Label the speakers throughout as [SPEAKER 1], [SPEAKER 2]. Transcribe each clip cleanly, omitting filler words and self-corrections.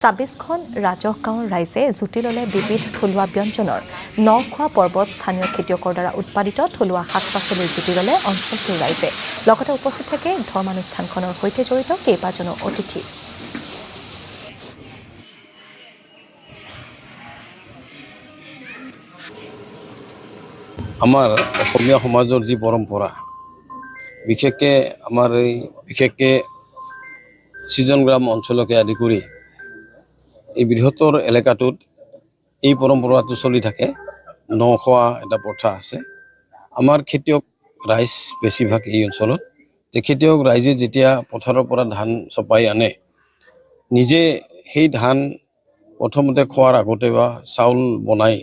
[SPEAKER 1] 26খন ৰাজহ গাঁৱৰ ৰাইজে জুতি ল'লে বিবিধ থলুৱা ব্যঞ্জনৰ নখোৱা পৰ্বত স্থানীয় খেতিয়কৰ দ্বাৰা উৎপাদিত থলুৱা শাক পাচলিৰ জুতি ল'লে অঞ্চলটোৰ ৰাইজে লগতে উপস্থিত থাকে ধৰ্মানুষ্ঠানখনৰ সৈতে জড়িত কেইবাজনো অতিথি।
[SPEAKER 2] আমাৰ অসমীয়া সমাজৰ যি পৰম্পৰা বিশেষকৈ আমাৰ এই ছিজন গ্ৰাম অঞ্চলকে আদি কৰি এই বৃহত্তৰ এলেকাটোত এই পৰম্পৰাটো চলি থাকে। নখোৱা এটা প্ৰথা আছে। আমাৰ খেতিয়ক ৰাইজ বেছিভাগ এই অঞ্চলত খেতিয়ক ৰাইজে যেতিয়া পথাৰৰ পৰা ধান চপাই আনে নিজে সেই ধান প্ৰথমতে খোৱাৰ আগতে বা চাউল বনাই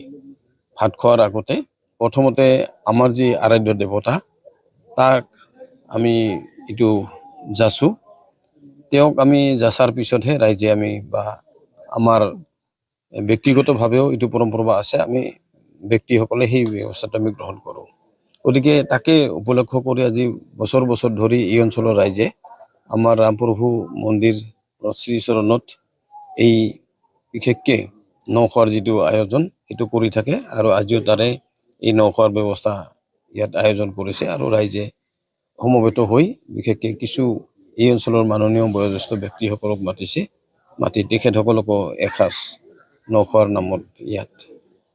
[SPEAKER 2] ভাত খোৱাৰ আগতে প্ৰথমতে আমাৰ যি আৰাধ্য দেৱতা তাক আমি এইটো যাচো। তেওঁক আমি যাচাৰ পিছতহে ৰাইজে আমি বা আমাৰ ব্যক্তিগতভাৱেও এইটো পৰম্পৰা আছে। আমি ব্যক্তিসকলে সেই ব্যৱস্থাটো আমি গ্ৰহণ কৰোঁ। গতিকে তাকে উপলক্ষ কৰি আজি বছৰ বছৰ ধৰি এই অঞ্চলৰ ৰাইজে আমাৰ ৰামপ্ৰভু মন্দিৰ শ্ৰীচৰণত এই বিশেষকৈ নখোৱাৰ যিটো আয়োজন সেইটো কৰি থাকে আৰু আজিও তাৰে এই নখোৱাৰ ব্যৱস্থা ইয়াত আয়োজন কৰিছে আৰু ৰাইজে সমবেত হৈ বিশেষকৈ কিছু এই অঞ্চলৰ মাননীয় বয়োজ্যেষ্ঠ ব্যক্তিসকলক মাতি তেখেতসকলকো এসাঁজ নখোৱাৰ নামত ইয়াত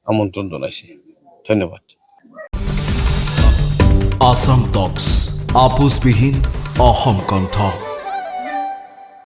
[SPEAKER 2] আমন্ত্ৰণ জনাইছে। ধন্যবাদ।
[SPEAKER 3] আসাম টক্স আপোচবিহীন অসম কণ্ঠ।